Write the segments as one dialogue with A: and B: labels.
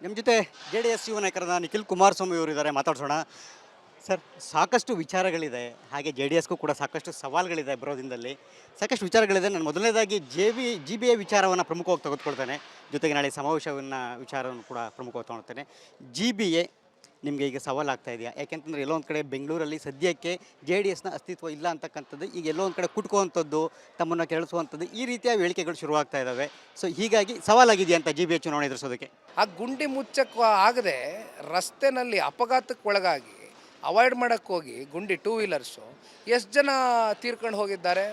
A: ನಿಮ್ಮ ಜೊತೆ JDS ಯುವ ನಾಯಕರಾದ ನಿಖಿಲ್ ಕುಮಾರಸ್ವಾಮಿ ಅವರು ಇದ್ದಾರೆ, ಮಾತಾಡ್ಸೋಣ. ಸರ್, ಸಾಕಷ್ಟು ವಿಚಾರಗಳಿದೆ, ಹಾಗೆ JDSಗೂ ಕೂಡ ಸಾಕಷ್ಟು ಸವಾಲುಗಳಿದೆ ಬರೋ ದಿನದಲ್ಲಿ. ಸಾಕಷ್ಟು ವಿಚಾರಗಳಿದೆ. ನಾನು ಮೊದಲನೇದಾಗಿ GBA ವಿಚಾರವನ್ನು ಪ್ರಮುಖವಾಗಿ ತೆಗೆದುಕೊಳ್ತೇನೆ. ಜೊತೆಗೆ ನಾಳೆ ವಿಚಾರವನ್ನು ಕೂಡ ಪ್ರಮುಖವಾಗಿ ತೊಗೊಳ್ತೇನೆ. GBA ನಿಮಗೆ ಈಗ ಸವಾಲಾಗ್ತಾ ಇದೆಯಾ? ಯಾಕೆಂತಂದರೆ ಎಲ್ಲೋ ಒಂದು ಕಡೆ ಬೆಂಗಳೂರಲ್ಲಿ ಸದ್ಯಕ್ಕೆ JDSನ ಅಸ್ತಿತ್ವ ಇಲ್ಲ ಅಂತಕ್ಕಂಥದ್ದು, ಈಗ ಎಲ್ಲೋ ಒಂದು ಕಡೆ ಕುಟ್ಕುವಂಥದ್ದು, ತಮ್ಮನ್ನು ಕೆರಳಿಸುವಂಥದ್ದು, ಈ ರೀತಿಯ ಹೇಳಿಕೆಗಳು ಶುರುವಾಗ್ತಾ ಇದ್ದಾವೆ. ಸೊ ಹೀಗಾಗಿ ಸವಾಲಾಗಿದೆಯಾ ಅಂತ GBA ಚುನಾವಣೆ ಎದುರಿಸೋದಕ್ಕೆ?
B: ಆ ಗುಂಡಿ ಮುಚ್ಚಕ್ಕೆ ಆಗದೆ ರಸ್ತೆನಲ್ಲಿ ಅಪಘಾತಕ್ಕೆ ಒಳಗಾಗಿ ಅವಾಯ್ಡ್ ಮಾಡೋಕ್ಕೆ ಹೋಗಿ ಗುಂಡಿ ಟೂ ವೀಲರ್ಸು ಎಷ್ಟು ಜನ ತೀರ್ಕೊಂಡು ಹೋಗಿದ್ದಾರೆ.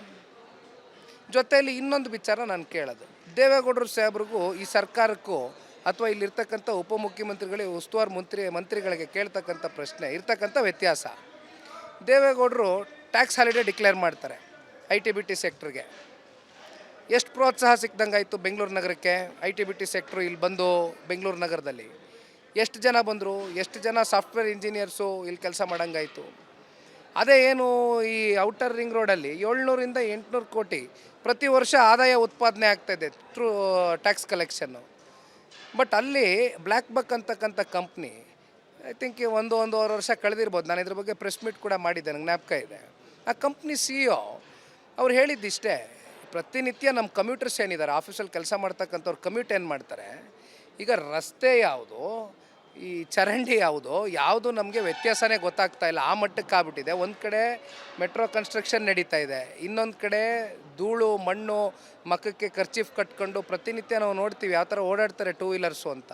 B: ಜೊತೆಯಲ್ಲಿ ಇನ್ನೊಂದು ವಿಚಾರ ನಾನು ಕೇಳೋದು, ದೇವೇಗೌಡರು ಸಾಹೇಬ್ರಿಗೂ ಈ ಸರ್ಕಾರಕ್ಕೂ ಅಥವಾ ಇಲ್ಲಿರ್ತಕ್ಕಂಥ ಉಪಮುಖ್ಯಮಂತ್ರಿಗಳಿಗೆ ಉಸ್ತುವಾರಿ ಮಂತ್ರಿಗಳಿಗೆ ಕೇಳ್ತಕ್ಕಂಥ ಪ್ರಶ್ನೆ ಇರ್ತಕ್ಕಂಥ ವ್ಯತ್ಯಾಸ. ದೇವೇಗೌಡರು ಟ್ಯಾಕ್ಸ್ ಹಾಲಿಡೇ ಡಿಕ್ಲೇರ್ ಮಾಡ್ತಾರೆ IT-BT ಸೆಕ್ಟ್ರಿಗೆ. ಎಷ್ಟು ಪ್ರೋತ್ಸಾಹ ಸಿಕ್ದಂಗಾಯಿತು ಬೆಂಗಳೂರು ನಗರಕ್ಕೆ. IT-BT ಸೆಕ್ಟ್ರು ಇಲ್ಲಿ ಬಂದು ಬೆಂಗಳೂರು ನಗರದಲ್ಲಿ ಎಷ್ಟು ಜನ ಬಂದರು, ಎಷ್ಟು ಜನ ಸಾಫ್ಟ್ವೇರ್ ಇಂಜಿನಿಯರ್ಸು ಇಲ್ಲಿ ಕೆಲಸ ಮಾಡೋಂಗಾಯಿತು. ಅದೇ ಏನು ಈ ಔಟರ್ ರಿಂಗ್ ರೋಡಲ್ಲಿ 700ರಿಂದ 800 ಕೋಟಿ ಪ್ರತಿ ವರ್ಷ ಆದಾಯ ಉತ್ಪಾದನೆ ಆಗ್ತಾಯಿದೆ ಥ್ರೂ ಟ್ಯಾಕ್ಸ್ ಕಲೆಕ್ಷನ್ನು. ಬಟ್ ಅಲ್ಲಿ ಬ್ಲ್ಯಾಕ್ ಬಕ್ ಅಂತಕ್ಕಂಥ ಕಂಪ್ನಿ ಐ ಥಿಂಕ್ ಒಂದೂವರೆ ವರ್ಷ ಕಳೆದಿರ್ಬೋದು. ನಾನು ಇದ್ರ ಬಗ್ಗೆ ಪ್ರೆಸ್ ಮೀಟ್ ಕೂಡ ಮಾಡಿದ್ದೆ, ನಂಗೆ ಜ್ಞಾಪಕ ಇದೆ. ಆ ಕಂಪ್ನಿ CEO ಅವ್ರು ಹೇಳಿದ್ದಿಷ್ಟೇ, ಪ್ರತಿನಿತ್ಯ ನಮ್ಮ ಕಮ್ಯೂಟರ್ಸ್ ಏನಿದ್ದಾರೆ ಆಫೀಸಲ್ಲಿ ಕೆಲಸ ಮಾಡ್ತಕ್ಕಂಥವ್ರು ಕಮ್ಯೂಟ್ ಏನು ಮಾಡ್ತಾರೆ, ಈಗ ರಸ್ತೆ ಯಾವುದು, ಈ ಚರಂಡಿ ಯಾವುದು ನಮಗೆ ವ್ಯತ್ಯಾಸನೇ ಗೊತ್ತಾಗ್ತಾ ಇಲ್ಲ. ಆ ಮಟ್ಟಕ್ಕೆ ಆಗ್ಬಿಟ್ಟಿದೆ. ಒಂದು ಕಡೆ ಮೆಟ್ರೋ ಕನ್ಸ್ಟ್ರಕ್ಷನ್ ನಡೀತಾ ಇದೆ, ಇನ್ನೊಂದು ಕಡೆ ಧೂಳು ಮಣ್ಣು ಮಕ್ಕಕ್ಕೆ ಖರ್ಚೀಫ್ ಕಟ್ಕೊಂಡು ಪ್ರತಿನಿತ್ಯ ನಾವು ನೋಡ್ತೀವಿ ಯಾವ ಥರ ಓಡಾಡ್ತಾರೆ ಟೂ ವೀಲರ್ಸು ಅಂತ.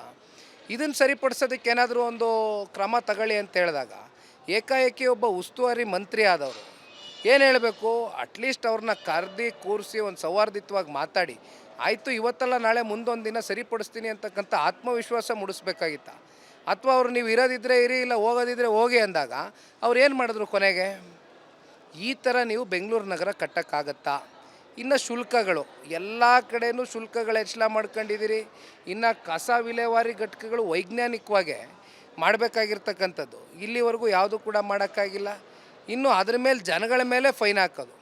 B: ಇದನ್ನು ಸರಿಪಡಿಸೋದಕ್ಕೆ ಏನಾದರೂ ಒಂದು ಕ್ರಮ ತಗೊಳ್ಳಿ ಅಂತ ಹೇಳಿದಾಗ ಏಕಾಏಕಿ ಒಬ್ಬ ಉಸ್ತುವಾರಿ ಮಂತ್ರಿ ಆದವರು ಏನು ಹೇಳಬೇಕು, ಅಟ್ಲೀಸ್ಟ್ ಅವ್ರನ್ನ ಕರೆದು ಕೂರಿಸಿ ಒಂದು ಸೌಹಾರ್ದಿತ್ವಾಗಿ ಮಾತಾಡಿ, ಆಯಿತು ಇವತ್ತಲ್ಲ ನಾಳೆ ಮುಂದೊಂದು ದಿನ ಸರಿಪಡಿಸ್ತೀನಿ ಅಂತಕ್ಕಂಥ ಆತ್ಮವಿಶ್ವಾಸ ಮೂಡಿಸ್ಬೇಕಾಗಿತ್ತ. ಅಥವಾ ಅವ್ರು ನೀವು ಇರೋದಿದ್ದರೆ ಇರಿ, ಇಲ್ಲ ಹೋಗೋದಿದ್ರೆ ಹೋಗಿ ಅಂದಾಗ ಅವ್ರು ಏನು ಮಾಡಿದ್ರು ಕೊನೆಗೆ. ಈ ಥರ ನೀವು ಬೆಂಗಳೂರು ನಗರ ಕಟ್ಟೋಕ್ಕಾಗತ್ತಾ? ಇನ್ನು ಶುಲ್ಕಗಳು ಎಲ್ಲ ಕಡೆಯೂ ಶುಲ್ಕಗಳು ಹೆಚ್ಚಳ ಮಾಡ್ಕೊಂಡಿದ್ದೀರಿ. ಇನ್ನು ಕಸ ವಿಲೇವಾರಿ ಘಟಕಗಳು ವೈಜ್ಞಾನಿಕವಾಗಿ ಮಾಡಬೇಕಾಗಿರ್ತಕ್ಕಂಥದ್ದು ಇಲ್ಲಿವರೆಗೂ ಯಾವುದೂ ಕೂಡ ಮಾಡೋಕ್ಕಾಗಿಲ್ಲ. ಇನ್ನು ಅದ್ರ ಮೇಲೆ ಜನಗಳ ಮೇಲೆ ಫೈನ್ ಹಾಕೋದು,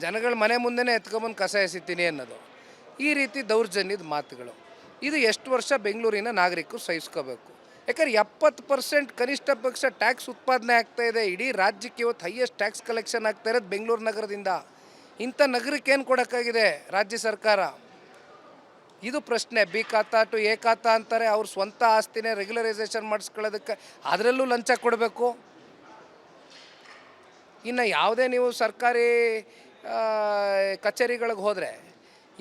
B: ಜನಗಳ ಮನೆ ಮುಂದೆನೇ ಎತ್ಕೊಂಬಂದು ಕಸ ಎಸಿತೀನಿ ಅನ್ನೋದು, ಈ ರೀತಿ ದೌರ್ಜನ್ಯದ ಮಾತುಗಳು. ಇದು ಎಷ್ಟು ವರ್ಷ ಬೆಂಗಳೂರಿನ ನಾಗರಿಕರು ಸಹಿಸ್ಕೋಬೇಕು? ಯಾಕಂದ್ರೆ 70% ಕನಿಷ್ಠ ಪಕ್ಷ ಟ್ಯಾಕ್ಸ್ ಉತ್ಪಾದನೆ ಆಗ್ತಾಯಿದೆ. ಇಡೀ ರಾಜ್ಯಕ್ಕೆ ಇವತ್ತು ಹೈಯೆಸ್ಟ್ ಟ್ಯಾಕ್ಸ್ ಕಲೆಕ್ಷನ್ ಆಗ್ತಾ ಇರೋದು ಬೆಂಗಳೂರು ನಗರದಿಂದ. ಇಂಥ ನಗರಕ್ಕೆ ಏನು ಕೊಡೋಕ್ಕಾಗಿದೆ ರಾಜ್ಯ ಸರ್ಕಾರ? ಇದು ಪ್ರಶ್ನೆ. ಬಿ ಖಾತಾ ಟು ಎ ಖಾತಾ ಅಂತಾರೆ, ಅವ್ರ ಸ್ವಂತ ಆಸ್ತಿನೇ ರೆಗ್ಯುಲರೈಸೇಷನ್ ಮಾಡಿಸ್ಕೊಳ್ಳೋದಕ್ಕೆ ಅದರಲ್ಲೂ ಲಂಚ ಕೊಡಬೇಕು. ಇನ್ನು ಯಾವುದೇ ನೀವು ಸರ್ಕಾರಿ ಕಚೇರಿಗಳಿಗೆ ಹೋದರೆ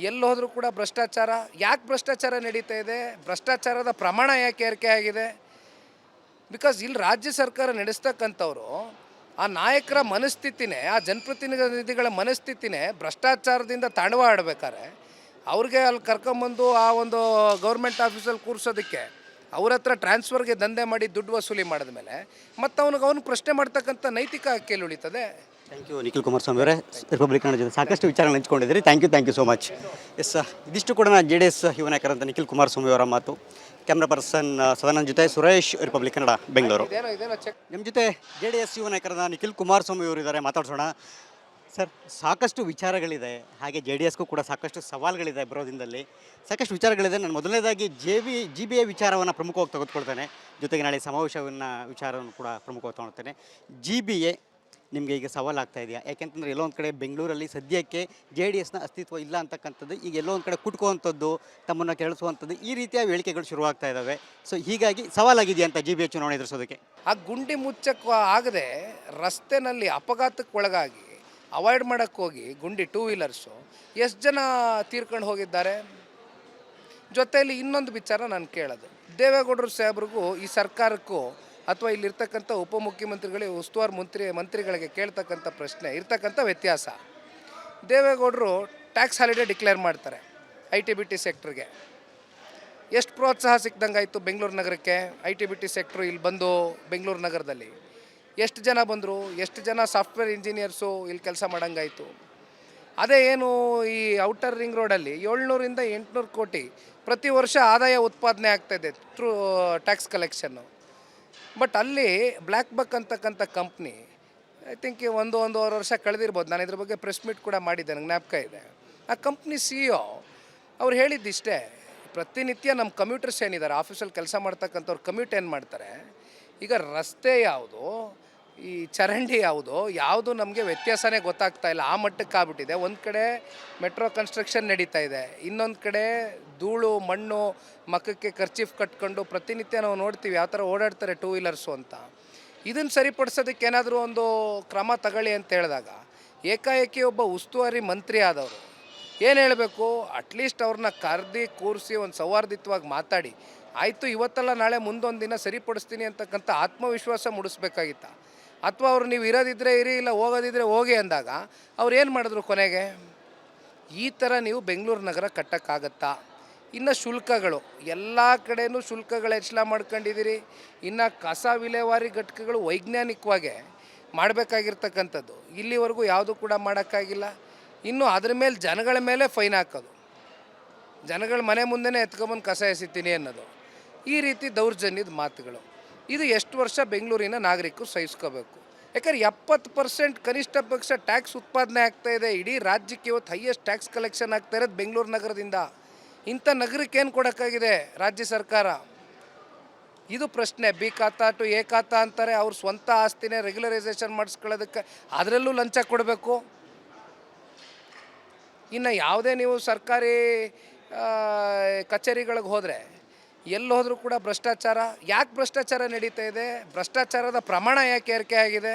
B: ಎಲ್ಲಿ ಹೋದರೂ ಕೂಡ ಭ್ರಷ್ಟಾಚಾರ. ಯಾಕೆ ಭ್ರಷ್ಟಾಚಾರ ನಡೀತಾ ಇದೆ? ಭ್ರಷ್ಟಾಚಾರದ ಪ್ರಮಾಣ ಯಾಕೆ ಏರಿಕೆ ಆಗಿದೆ? ಬಿಕಾಸ್ ಇಲ್ಲಿ ರಾಜ್ಯ ಸರ್ಕಾರ ನಡೆಸ್ತಕ್ಕಂಥವ್ರು ಆ ನಾಯಕರ ಮನಸ್ಥಿತಿನೇ, ಆ ಜನಪ್ರತಿನಿಧಿಗಳ ಮನಸ್ಥಿತಿನೇ ಭ್ರಷ್ಟಾಚಾರದಿಂದ ತಾಂಡವ ಆಡಬೇಕಾದ್ರೆ ಅವ್ರಿಗೆ ಅಲ್ಲಿ ಕರ್ಕೊಂಬಂದು ಆ ಒಂದು ಗೌರ್ಮೆಂಟ್ ಆಫೀಸಲ್ಲಿ ಕೂರಿಸೋದಕ್ಕೆ ಅವ್ರ ಹತ್ರ ಟ್ರಾನ್ಸ್ಫರ್ಗೆ ದಂಧೆ ಮಾಡಿ ದುಡ್ಡು ವಸೂಲಿ ಮಾಡಿದ್ಮೇಲೆ ಮತ್ತು ಅವನು ಪ್ರಶ್ನೆ ಮಾಡ್ತಕ್ಕಂಥ ನೈತಿಕ ಹಕ್ಕಿಯಲ್ಲಿ ಉಳಿತದೆ.
A: ಥ್ಯಾಂಕ್ ಯು ನಿಖಿಲ್ ಕುಮಾರಸ್ವಾಮಿ ಅವರೇ, ರಿಪಬ್ಲಿಕ್ ಕನ್ನಡ ಜೊತೆ ಸಾಕಷ್ಟು ವಿಚಾರಗಳು ಹಂಚ್ಕೊಂಡಿದ್ದೀರಿ. Thank you so much. Yes, ಇದಿಷ್ಟು ಕೂಡ ನಾನು JDS ಯುವ ನಾಯಕರಂತ ನಿಖಿಲ್ ಕುಮಾರಸ್ವಾಮಿ ಅವರ ಮಾತು. ಕ್ಯಾಮ್ರಾ ಪರ್ಸನ್ ಸದಾನಂದ್ ಜೊತೆ ಸುರೇಶ್, ರಿಪಬ್ಲಿಕ್ ಕನ್ನಡ, ಬೆಂಗಳೂರು. ನಿಮ್ಮ ಜೊತೆ JDS ಯುವ ನಾಯಕರಾದ ನಿಖಿಲ್ ಕುಮಾರಸ್ವಾಮಿ ಅವರು ಇದ್ದಾರೆ, ಮಾತಾಡ್ಸೋಣ. ಸರ್, ಸಾಕಷ್ಟು ವಿಚಾರಗಳಿದೆ, ಹಾಗೆ JDSಗೂ ಕೂಡ ಸಾಕಷ್ಟು ಸವಾಲುಗಳಿದೆ ಬರೋ ದಿನದಲ್ಲಿ. ಸಾಕಷ್ಟು ವಿಚಾರಗಳಿದೆ. ನಾನು ಮೊದಲನೇದಾಗಿ GBA ವಿಚಾರವನ್ನು ಪ್ರಮುಖವಾಗಿ ತೆಗೆದುಕೊಳ್ತೇನೆ. ಜೊತೆಗೆ ನಾಳೆ ವಿಚಾರವನ್ನು ಕೂಡ ಪ್ರಮುಖವಾಗಿ ತೊಗೊಳ್ತೇನೆ. GBA ನಿಮಗೆ ಈಗ ಸವಾಲಾಗ್ತಾ ಇದೆಯಾ? ಯಾಕೆಂತಂದರೆ ಎಲ್ಲೋ ಒಂದು ಕಡೆ ಬೆಂಗಳೂರಲ್ಲಿ ಸದ್ಯಕ್ಕೆ JDSನ ಅಸ್ತಿತ್ವ ಇಲ್ಲ ಅಂತಕ್ಕಂಥದ್ದು, ಈಗ ಎಲ್ಲೋ ಒಂದು ಕಡೆ ಕುಟ್ಕುವಂಥದ್ದು, ತಮ್ಮನ್ನು ಕೆರಳಿಸುವಂಥದ್ದು, ಈ ರೀತಿಯ ಹೇಳಿಕೆಗಳು ಶುರುವಾಗ್ತಾ ಇದ್ದಾವೆ. ಸೊ ಹೀಗಾಗಿ ಸವಾಲಾಗಿದೆಯಾ ಅಂತ GBA ಚುನಾವಣೆ ಎದುರಿಸೋದಕ್ಕೆ?
B: ಆ ಗುಂಡಿ ಮುಚ್ಚಕ್ಕೆ ಆಗದೆ ರಸ್ತೆನಲ್ಲಿ ಅಪಘಾತಕ್ಕೆ ಒಳಗಾಗಿ ಅವಾಯ್ಡ್ ಮಾಡೋಕ್ಕೆ ಹೋಗಿ ಗುಂಡಿ ಟೂ ವೀಲರ್ಸು ಎಷ್ಟು ಜನ ತೀರ್ಕೊಂಡು ಹೋಗಿದ್ದಾರೆ. ಜೊತೆಯಲ್ಲಿ ಇನ್ನೊಂದು ವಿಚಾರ ನಾನು ಕೇಳೋದು, ದೇವೇಗೌಡರು ಸಾಹೇಬ್ರಿಗೂ ಈ ಸರ್ಕಾರಕ್ಕೂ ಅಥವಾ ಇಲ್ಲಿರ್ತಕ್ಕಂಥ ಉಪಮುಖ್ಯಮಂತ್ರಿಗಳಿಗೆ ಉಸ್ತುವಾರಿ ಮಂತ್ರಿಗಳಿಗೆ ಕೇಳ್ತಕ್ಕಂಥ ಪ್ರಶ್ನೆ ಇರ್ತಕ್ಕಂಥ ವ್ಯತ್ಯಾಸ. ದೇವೇಗೌಡರು ಟ್ಯಾಕ್ಸ್ ಹಾಲಿಡೇ ಡಿಕ್ಲೇರ್ ಮಾಡ್ತಾರೆ IT-BT ಸೆಕ್ಟ್ರಿಗೆ. ಎಷ್ಟು ಪ್ರೋತ್ಸಾಹ ಸಿಕ್ದಂಗಾಯಿತು ಬೆಂಗಳೂರು ನಗರಕ್ಕೆ. IT-BT ಸೆಕ್ಟ್ರು ಇಲ್ಲಿ ಬಂದು ಬೆಂಗಳೂರು ನಗರದಲ್ಲಿ ಎಷ್ಟು ಜನ ಬಂದರು, ಎಷ್ಟು ಜನ ಸಾಫ್ಟ್ವೇರ್ ಇಂಜಿನಿಯರ್ಸು ಇಲ್ಲಿ ಕೆಲಸ ಮಾಡೋಂಗಾಯಿತು. ಅದೇ ಏನು ಈ ಔಟರ್ ರಿಂಗ್ ರೋಡಲ್ಲಿ 700ರಿಂದ 800 ಕೋಟಿ ಪ್ರತಿ ವರ್ಷ ಆದಾಯ ಉತ್ಪಾದನೆ ಆಗ್ತಾಯಿದೆ ಥ್ರೂ ಟ್ಯಾಕ್ಸ್ ಕಲೆಕ್ಷನ್ನು. ಬಟ್ ಅಲ್ಲಿ ಬ್ಲ್ಯಾಕ್ ಬಕ್ ಅಂತಕ್ಕಂಥ ಕಂಪ್ನಿ ಐ ಥಿಂಕ್ ಒಂದೂವರೆ ವರ್ಷ ಕಳೆದಿರ್ಬೋದು. ನಾನು ಇದ್ರ ಬಗ್ಗೆ ಪ್ರೆಸ್ ಮೀಟ್ ಕೂಡ ಮಾಡಿದ್ದೆ, ನಂಗೆ ಜ್ಞಾಪಕ ಇದೆ. ಆ ಕಂಪ್ನಿ CEO ಅವ್ರು ಹೇಳಿದ್ದಿಷ್ಟೇ, ಪ್ರತಿನಿತ್ಯ ನಮ್ಮ ಕಮ್ಯೂಟರ್ಸ್ ಏನಿದ್ದಾರೆ ಆಫೀಸಲ್ಲಿ ಕೆಲಸ ಮಾಡ್ತಕ್ಕಂಥವ್ರು ಕಮ್ಯೂಟ್ ಏನು ಮಾಡ್ತಾರೆ, ಈಗ ರಸ್ತೆ ಯಾವುದು ಈ ಚರಂಡಿ ಯಾವುದು ನಮಗೆ ವ್ಯತ್ಯಾಸನೇ ಗೊತ್ತಾಗ್ತಾ ಇಲ್ಲ, ಆ ಮಟ್ಟಕ್ಕೆ ಆಗ್ಬಿಟ್ಟಿದೆ. ಒಂದು ಕಡೆ ಮೆಟ್ರೋ ಕನ್ಸ್ಟ್ರಕ್ಷನ್ ನಡೀತಾ ಇದೆ, ಇನ್ನೊಂದು ಕಡೆ ಧೂಳು ಮಣ್ಣು ಮಕ್ಕಕ್ಕೆ ಖರ್ಚೀಫ್ ಕಟ್ಕೊಂಡು ಪ್ರತಿನಿತ್ಯ ನಾವು ನೋಡ್ತೀವಿ ಯಾವ ಥರ ಓಡಾಡ್ತಾರೆ ಟೂ ವೀಲರ್ಸು ಅಂತ. ಇದನ್ನು ಸರಿಪಡಿಸೋದಕ್ಕೆ ಏನಾದರೂ ಒಂದು ಕ್ರಮ ತಗೊಳ್ಳಿ ಅಂತ ಹೇಳಿದಾಗ ಏಕಾಏಕಿ ಒಬ್ಬ ಉಸ್ತುವಾರಿ ಮಂತ್ರಿ ಆದವರು ಏನು ಹೇಳಬೇಕು, ಅಟ್ಲೀಸ್ಟ್ ಅವ್ರನ್ನ ಕರೆದು ಕೂರಿಸಿ ಒಂದು ಸೌಹಾರ್ದಿತ್ವವಾಗಿ ಮಾತಾಡಿ ಆಯಿತು ಇವತ್ತಲ್ಲ ನಾಳೆ ಮುಂದೊಂದು ದಿನ ಸರಿಪಡಿಸ್ತೀನಿ ಅಂತಕ್ಕಂಥ ಆತ್ಮವಿಶ್ವಾಸ ಮೂಡಿಸ್ಬೇಕಾಗಿತ್ತ. ಅಥವಾ ಅವ್ರು ನೀವು ಇರೋದಿದ್ದರೆ ಇರಿ, ಇಲ್ಲ ಹೋಗೋದಿದ್ರೆ ಹೋಗಿ ಅಂದಾಗ ಅವ್ರು ಏನು ಮಾಡಿದ್ರು ಕೊನೆಗೆ? ಈ ಥರ ನೀವು ಬೆಂಗಳೂರು ನಗರ ಕಟ್ಟೋಕ್ಕಾಗತ್ತಾ? ಇನ್ನು ಶುಲ್ಕಗಳು ಎಲ್ಲ ಕಡೆಯೂ ಶುಲ್ಕಗಳು ಹೆಚ್ಚಳ ಮಾಡ್ಕೊಂಡಿದ್ದೀರಿ. ಇನ್ನು ಕಸ ವಿಲೇವಾರಿ ಘಟಕಗಳು ವೈಜ್ಞಾನಿಕವಾಗಿ ಮಾಡಬೇಕಾಗಿರ್ತಕ್ಕಂಥದ್ದು ಇಲ್ಲಿವರೆಗೂ ಯಾವುದೂ ಕೂಡ ಮಾಡೋಕ್ಕಾಗಿಲ್ಲ. ಇನ್ನು ಅದ್ರ ಮೇಲೆ ಜನಗಳ ಮೇಲೆ ಫೈನ್ ಹಾಕೋದು, ಜನಗಳ ಮನೆ ಮುಂದೆನೇ ಎತ್ಕೊಂಬಂದು ಕಸ ಎಸಿತೀನಿ ಅನ್ನೋದು, ಈ ರೀತಿ ದೌರ್ಜನ್ಯದ ಮಾತುಗಳು. ಇದು ಎಷ್ಟು ವರ್ಷ ಬೆಂಗಳೂರಿನ ನಾಗರಿಕರು ಸಹಿಸ್ಕೋಬೇಕು? ಯಾಕಂದ್ರೆ 70% ಕನಿಷ್ಠ ಪಕ್ಷ ಟ್ಯಾಕ್ಸ್ ಉತ್ಪಾದನೆ ಆಗ್ತಾಯಿದೆ. ಇಡೀ ರಾಜ್ಯಕ್ಕೆ ಇವತ್ತು ಹೈಯೆಸ್ಟ್ ಟ್ಯಾಕ್ಸ್ ಕಲೆಕ್ಷನ್ ಆಗ್ತಾ ಇರೋದು ಬೆಂಗಳೂರು ನಗರದಿಂದ. ಇಂಥ ನಗರಕ್ಕೆ ಏನು ಕೊಡೋಕ್ಕಾಗಿದೆ ರಾಜ್ಯ ಸರ್ಕಾರ? ಇದು ಪ್ರಶ್ನೆ. ಬಿ ಖಾತಾ ಟು ಎ ಖಾತಾ ಅಂತಾರೆ, ಅವ್ರ ಸ್ವಂತ ಆಸ್ತಿನೇ ರೆಗ್ಯುಲರೈಸೇಷನ್ ಮಾಡಿಸ್ಕೊಳ್ಳೋದಕ್ಕೆ ಅದರಲ್ಲೂ ಲಂಚ ಕೊಡಬೇಕು. ಇನ್ನು ಯಾವುದೇ ನೀವು ಸರ್ಕಾರಿ ಕಚೇರಿಗಳಿಗೆ ಹೋದರೆ ಎಲ್ಲಿ ಹೋದರೂ ಕೂಡ ಭ್ರಷ್ಟಾಚಾರ. ಯಾಕೆ ಭ್ರಷ್ಟಾಚಾರ ನಡೀತಾ ಇದೆ? ಭ್ರಷ್ಟಾಚಾರದ ಪ್ರಮಾಣ ಯಾಕೆ ಏರಿಕೆ ಆಗಿದೆ?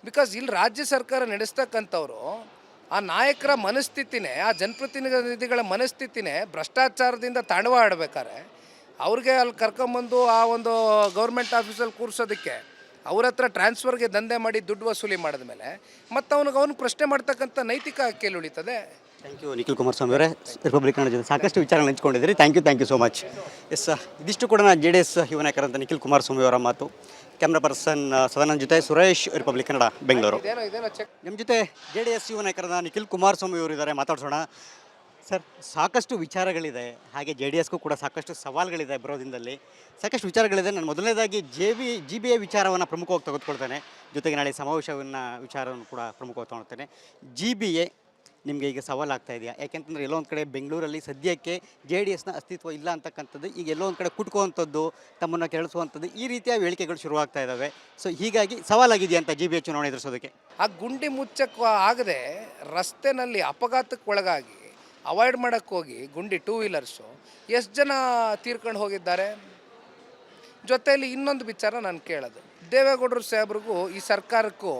B: ಬಿಕಾಸ್ ಇಲ್ಲಿ ರಾಜ್ಯ ಸರ್ಕಾರ ನಡೆಸ್ತಕ್ಕಂಥವ್ರು ಆ ನಾಯಕರ ಮನಸ್ಥಿತಿನೇ, ಆ ಜನಪ್ರತಿನಿಧಿಗಳ ಮನಸ್ಥಿತಿನೇ ಭ್ರಷ್ಟಾಚಾರದಿಂದ ತಾಂಡವ ಆಡಬೇಕಾರೆ ಅವ್ರಿಗೆ ಅಲ್ಲಿ ಕರ್ಕೊಂಬಂದು ಆ ಒಂದು ಗೌರ್ಮೆಂಟ್ ಆಫೀಸಲ್ಲಿ ಕೂರಿಸೋದಕ್ಕೆ ಅವ್ರ ಹತ್ರ ಟ್ರಾನ್ಸ್ಫರ್ಗೆ ದಂಧೆ ಮಾಡಿ ದುಡ್ಡು ವಸೂಲಿ ಮಾಡಿದ ಮೇಲೆ ಮತ್ತು ಅವನು ಪ್ರಶ್ನೆ ಮಾಡ್ತಕ್ಕಂಥ ನೈತಿಕ ಹಕ್ಕಿಯಲ್ಲಿ ಉಳಿತದೆ.
A: ಥ್ಯಾಂಕ್ ಯು ನಿಖಿಲ್ ಕುಮಾರಸ್ವಾಮಿ ಅವರೇ, ರಿಪಬ್ಲಿಕ್ ಕನ್ನಡ ಜೊತೆ ಸಾಕಷ್ಟು ವಿಚಾರಗಳು ಹಂಚ್ಕೊಂಡಿದ್ದೀರಿ. Thank you so much. Yes, ಇದಿಷ್ಟು ಕೂಡ JDS ಯುವ ನಾಯಕರಂತ ನಿಖಿಲ್ ಕುಮಾರಸ್ವಾಮಿ ಅವರ ಮಾತು. ಕ್ಯಾಮ್ರಾ ಪರ್ಸನ್ ಸದಾನಂದ್ ಜೊತೆ ಸುರೇಶ್, ರಿಪಬ್ಲಿಕ್ ಕನ್ನಡ, ಬೆಂಗಳೂರು. ನಮ್ಮ ಜೊತೆ JDS ಯುವ ನಾಯಕರಾದ ನಿಖಿಲ್ ಕುಮಾರಸ್ವಾಮಿ ಅವರು ಇದ್ದಾರೆ, ಮಾತಾಡ್ಸೋಣ. ಸರ್, ಸಾಕಷ್ಟು ವಿಚಾರಗಳಿದೆ, ಹಾಗೆ JDSಗೂ ಕೂಡ ಸಾಕಷ್ಟು ಸವಾಲುಗಳಿದೆ. ಬರೋ ದಿನದಲ್ಲಿ ಸಾಕಷ್ಟು ವಿಚಾರಗಳಿದೆ. ನಾನು ಮೊದಲನೇದಾಗಿ GBA ವಿಚಾರವನ್ನು ಪ್ರಮುಖವಾಗಿ ತೆಗೆದುಕೊಳ್ತೇನೆ. ಜೊತೆಗೆ ನಾಳೆ ಸಮಾವೇಶವನ್ನು ವಿಚಾರವನ್ನು ಕೂಡ ಪ್ರಮುಖವಾಗಿ ತೊಗೊಳ್ತೇನೆ. GBA ನಿಮಗೆ ಈಗ ಸವಾಲಾಗ್ತಾ ಇದೆಯಾ? ಯಾಕೆಂತಂದರೆ ಎಲ್ಲೋ ಒಂದು ಕಡೆ ಬೆಂಗಳೂರಲ್ಲಿ ಸದ್ಯಕ್ಕೆ JDSನ ಅಸ್ತಿತ್ವ ಇಲ್ಲ ಅಂತಕ್ಕಂಥದ್ದು, ಈಗ ಎಲ್ಲೋ ಒಂದು ಕಡೆ ಕುಟ್ಕುವಂಥದ್ದು, ತಮ್ಮನ್ನು ಕೆಳಿಸುವಂಥದ್ದು, ಈ ರೀತಿಯ ಹೇಳಿಕೆಗಳು ಶುರುವಾಗ್ತಾ ಇದ್ದಾವೆ. ಸೊ ಹೀಗಾಗಿ ಸವಾಲಾಗಿದೆಯಾ ಅಂತ GBA ಚುನಾವಣೆ ಎದುರಿಸೋದಕ್ಕೆ?
B: ಆ ಗುಂಡಿ ಮುಚ್ಚಕ್ಕೆ ಆಗದೆ ರಸ್ತೆನಲ್ಲಿ ಅಪಘಾತಕ್ಕೆ ಒಳಗಾಗಿ ಅವಾಯ್ಡ್ ಮಾಡೋಕ್ಕೆ ಹೋಗಿ ಗುಂಡಿ ಟೂ ವೀಲರ್ಸು ಎಷ್ಟು ಜನ ತೀರ್ಕೊಂಡು ಹೋಗಿದ್ದಾರೆ? ಜೊತೆಯಲ್ಲಿ ಇನ್ನೊಂದು ವಿಚಾರ ನಾನು ಕೇಳೋದು, ದೇವೇಗೌಡರು ಸಾಹೇಬ್ರಿಗೂ ಈ ಸರ್ಕಾರಕ್ಕೂ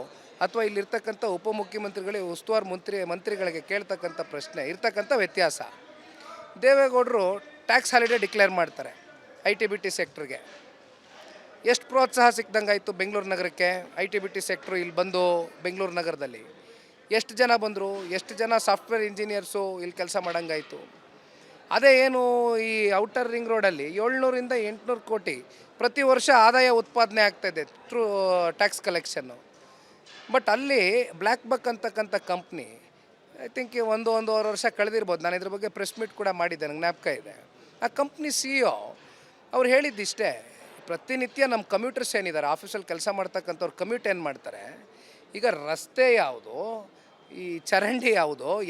B: ಅಥವಾ ಇಲ್ಲಿರ್ತಕ್ಕಂಥ ಉಪಮುಖ್ಯಮಂತ್ರಿಗಳಿಗೆ ಉಸ್ತುವಾರಿ ಮಂತ್ರಿಗಳಿಗೆ ಕೇಳ್ತಕ್ಕಂಥ ಪ್ರಶ್ನೆ ಇರ್ತಕ್ಕಂಥ ವ್ಯತ್ಯಾಸ. ದೇವೇಗೌಡರು ಟ್ಯಾಕ್ಸ್ ಹಾಲಿಡೇ ಡಿಕ್ಲೇರ್ ಮಾಡ್ತಾರೆ IT-BT ಸೆಕ್ಟ್ರಿಗೆ. ಎಷ್ಟು ಪ್ರೋತ್ಸಾಹ ಸಿಕ್ದಂಗೆ ಆಯಿತು ಬೆಂಗಳೂರು ನಗರಕ್ಕೆ? IT-BT ಸೆಕ್ಟ್ರು ಇಲ್ಲಿ ಬಂದು ಬೆಂಗಳೂರು ನಗರದಲ್ಲಿ ಎಷ್ಟು ಜನ ಬಂದರು? ಎಷ್ಟು ಜನ ಸಾಫ್ಟ್ವೇರ್ ಇಂಜಿನಿಯರ್ಸು ಇಲ್ಲಿ ಕೆಲಸ ಮಾಡೋಂಗಾಯಿತು? ಅದೇ ಏನು ಈ ಔಟರ್ ರಿಂಗ್ ರೋಡಲ್ಲಿ 700 ಇಂದ 800 ಕೋಟಿ ಪ್ರತಿ ವರ್ಷ ಆದಾಯ ಉತ್ಪಾದನೆ ಆಗ್ತಾಯಿದೆ ಥ್ರೂ ಟ್ಯಾಕ್ಸ್ ಕಲೆಕ್ಷನ್ನು. ಬಟ್ ಅಲ್ಲಿ ಬ್ಲ್ಯಾಕ್ ಬಕ್ ಅಂತಕ್ಕಂಥ ಕಂಪ್ನಿ ಐ ಥಿಂಕ್ ಒಂದೂವರೆ ವರ್ಷ ಕಳೆದಿರ್ಬೋದು. ನಾನು ಇದ್ರ ಬಗ್ಗೆ ಪ್ರೆಸ್ ಮೀಟ್ ಕೂಡ ಮಾಡಿದ್ದೆ, ನನಗೆ ಜ್ಞಾಪಕ ಇದೆ. ಆ ಕಂಪ್ನಿ CEO ಅವ್ರು ಹೇಳಿದ್ದಿಷ್ಟೇ, ಪ್ರತಿನಿತ್ಯ ನಮ್ಮ ಕಮ್ಯೂಟರ್ಸ್ ಏನಿದ್ದಾರೆ ಆಫೀಸಲ್ಲಿ ಕೆಲಸ ಮಾಡ್ತಕ್ಕಂಥವ್ರು ಕಮ್ಯೂಟ್ ಏನು ಮಾಡ್ತಾರೆ, ಈಗ ರಸ್ತೆ ಈ ಚರಂಡಿ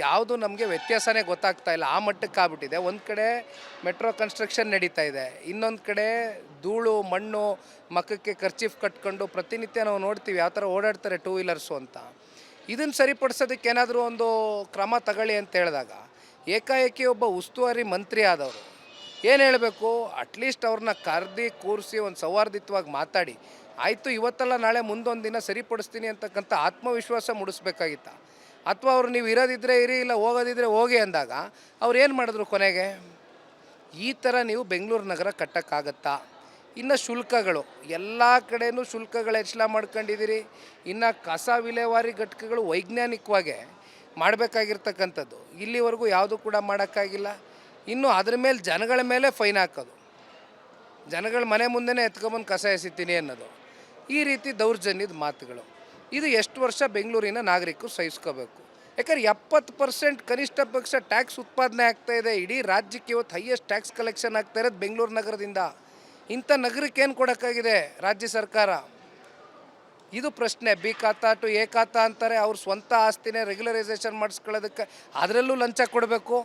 B: ಯಾವುದು ನಮಗೆ ವ್ಯತ್ಯಾಸನೇ ಗೊತ್ತಾಗ್ತಾ ಇಲ್ಲ, ಆ ಮಟ್ಟಕ್ಕೆ ಆಗ್ಬಿಟ್ಟಿದೆ. ಒಂದು ಕಡೆ ಮೆಟ್ರೋ ಕನ್ಸ್ಟ್ರಕ್ಷನ್ ನಡೀತಾ ಇದೆ, ಇನ್ನೊಂದು ಕಡೆ ಧೂಳು ಮಣ್ಣು ಮಕ್ಕಕ್ಕೆ ಖರ್ಚೀಫ್ ಕಟ್ಕೊಂಡು ಪ್ರತಿನಿತ್ಯ ನಾವು ನೋಡ್ತೀವಿ ಯಾವ ಥರ ಓಡಾಡ್ತಾರೆ ಟೂ ವೀಲರ್ಸು ಅಂತ. ಇದನ್ನು ಸರಿಪಡಿಸೋದಕ್ಕೆ ಏನಾದರೂ ಒಂದು ಕ್ರಮ ತಗೊಳ್ಳಿ ಅಂತ ಹೇಳಿದಾಗ ಏಕಾಏಕಿ ಒಬ್ಬ ಉಸ್ತುವಾರಿ ಮಂತ್ರಿ ಆದವರು ಏನು ಹೇಳಬೇಕು, ಅಟ್ಲೀಸ್ಟ್ ಅವ್ರನ್ನ ಕರೆದು ಕೂರಿಸಿ ಒಂದು ಸೌಹಾರ್ದಿತ್ವವಾಗಿ ಮಾತಾಡಿ ಆಯಿತು ಇವತ್ತಲ್ಲ ನಾಳೆ ಮುಂದೊಂದು ದಿನ ಸರಿಪಡಿಸ್ತೀನಿ ಅಂತಕ್ಕಂಥ ಆತ್ಮವಿಶ್ವಾಸ ಮೂಡಿಸ್ಬೇಕಾಗಿತ್ತ. ಅಥವಾ ಅವ್ರು ನೀವು ಇರೋದಿದ್ದರೆ ಇರಿ, ಇಲ್ಲ ಹೋಗೋದಿದ್ರೆ ಹೋಗಿ ಅಂದಾಗ ಅವ್ರು ಏನು ಮಾಡಿದ್ರು ಕೊನೆಗೆ? ಈ ಥರ ನೀವು ಬೆಂಗಳೂರು ನಗರ ಕಟ್ಟೋಕ್ಕಾಗತ್ತಾ? ಇನ್ನು ಶುಲ್ಕಗಳು ಎಲ್ಲ ಕಡೆಯೂ ಶುಲ್ಕಗಳು ಹೆಚ್ಚಳ ಮಾಡ್ಕೊಂಡಿದ್ದೀರಿ. ಇನ್ನು ಕಸ ವಿಲೇವಾರಿ ಘಟಕಗಳು ವೈಜ್ಞಾನಿಕವಾಗಿ ಮಾಡಬೇಕಾಗಿರ್ತಕ್ಕಂಥದ್ದು ಇಲ್ಲಿವರೆಗೂ ಯಾವುದೂ ಕೂಡ ಮಾಡೋಕ್ಕಾಗಿಲ್ಲ. ಇನ್ನು ಅದ್ರ ಮೇಲೆ ಜನಗಳ ಮೇಲೆ ಫೈನ್ ಹಾಕೋದು, ಜನಗಳ ಮನೆ ಮುಂದೆನೇ ಎತ್ಕೊಂಬಂದು ಕಸ ಎಸಿತೀನಿ ಅನ್ನೋದು, ಈ ರೀತಿ ದೌರ್ಜನ್ಯದ ಮಾತುಗಳು. ಇದು ಎಷ್ಟು ವರ್ಷ ಬೆಂಗಳೂರಿನ ನಾಗರಿಕರು ಸಹಿಸ್ಕೋಬೇಕು? ಯಾಕಂದ್ರೆ 70% ಕನಿಷ್ಠ ಪಕ್ಷ ಟ್ಯಾಕ್ಸ್ ಉತ್ಪಾದನೆ ಆಗ್ತಾಯಿದೆ. ಇಡೀ ರಾಜ್ಯಕ್ಕೆ ಇವತ್ತು ಹೈಯೆಸ್ಟ್ ಟ್ಯಾಕ್ಸ್ ಕಲೆಕ್ಷನ್ ಆಗ್ತಾ ಇರೋದು ಬೆಂಗಳೂರು ನಗರದಿಂದ. ಇಂಥ ನಗರಕ್ಕೆ ಏನು ಕೊಡೋಕ್ಕಾಗಿದೆ ರಾಜ್ಯ ಸರ್ಕಾರ? ಇದು ಪ್ರಶ್ನೆ. ಬಿ ಖಾತಾ ಟು ಎ ಖಾತಾ ಅಂತಾರೆ, ಅವ್ರ ಸ್ವಂತ ಆಸ್ತಿನೇ ರೆಗ್ಯುಲರೈಸೇಷನ್ ಮಾಡಿಸ್ಕೊಳ್ಳೋದಕ್ಕೆ ಅದರಲ್ಲೂ ಲಂಚ ಕೊಡಬೇಕು.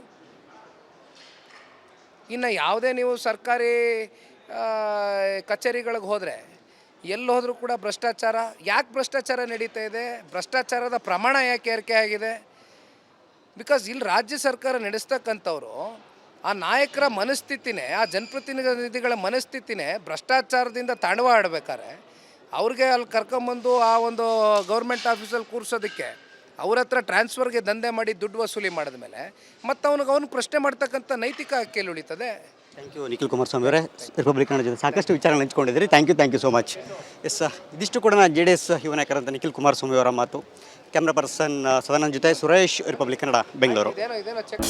B: ಇನ್ನು ಯಾವುದೇ ನೀವು ಸರ್ಕಾರಿ ಕಚೇರಿಗಳಿಗೆ ಹೋದರೆ ಎಲ್ಲಿ ಹೋದರೂ ಕೂಡ ಭ್ರಷ್ಟಾಚಾರ. ಯಾಕೆ ಭ್ರಷ್ಟಾಚಾರ ನಡೀತಾ ಇದೆ? ಭ್ರಷ್ಟಾಚಾರದ ಪ್ರಮಾಣ ಯಾಕೆ ಏರಿಕೆ ಆಗಿದೆ? ಬಿಕಾಸ್ ಇಲ್ಲಿ ರಾಜ್ಯ ಸರ್ಕಾರ ನಡೆಸ್ತಕ್ಕಂಥವ್ರು ಆ ನಾಯಕರ ಮನಸ್ಥಿತಿನೇ, ಆ ಜನಪ್ರತಿನಿಧಿಗಳ ಮನಸ್ಥಿತಿನೇ ಭ್ರಷ್ಟಾಚಾರದಿಂದ ತಾಂಡವ ಆಡಬೇಕಾದ್ರೆ ಅವ್ರಿಗೆ ಅಲ್ಲಿ ಕರ್ಕೊಂಬಂದು ಆ ಒಂದು ಗೌರ್ಮೆಂಟ್ ಆಫೀಸಲ್ಲಿ ಕೂರಿಸೋದಕ್ಕೆ ಅವ್ರ ಹತ್ರ ಟ್ರಾನ್ಸ್ಫರ್ಗೆ ದಂಧೆ ಮಾಡಿ ದುಡ್ಡು ವಸೂಲಿ ಮಾಡಿದ್ಮೇಲೆ ಮತ್ತು ಅವನು ಪ್ರಶ್ನೆ ಮಾಡ್ತಕ್ಕಂಥ ನೈತಿಕ ಹಕ್ಕಿಯಲ್ಲಿ ಉಳಿತದೆ.
A: ಥ್ಯಾಂಕ್ ಯು ನಿಖಿಲ್ ಕುಮಾರಸ್ವಾಮಿ ಅವರೇ, ರಿಪಬ್ಲಿಕ್ ಕನ್ನಡ ಜೊತೆ ಸಾಕಷ್ಟು ವಿಚಾರಗಳು ಹಂಚ್ಕೊಂಡಿದ್ದೀರಿ. Thank you so much. Yes, ಇದಿಷ್ಟು ಕೂಡ JDS ಯುವ ನಾಯಕರಂತ ನಿಖಿಲ್ ಕುಮಾರಸ್ವಾಮಿ ಅವರ ಮಾತು. ಕ್ಯಾಮ್ರಾ ಪರ್ಸನ್ ಸದಾನಂದ್ ಜೊತೆ ಸುರೇಶ್, ರಿಪಬ್ಲಿಕ್ ಕನ್ನಡ, ಬೆಂಗಳೂರು.
B: ಇದೇನೋ ಚೆಕ್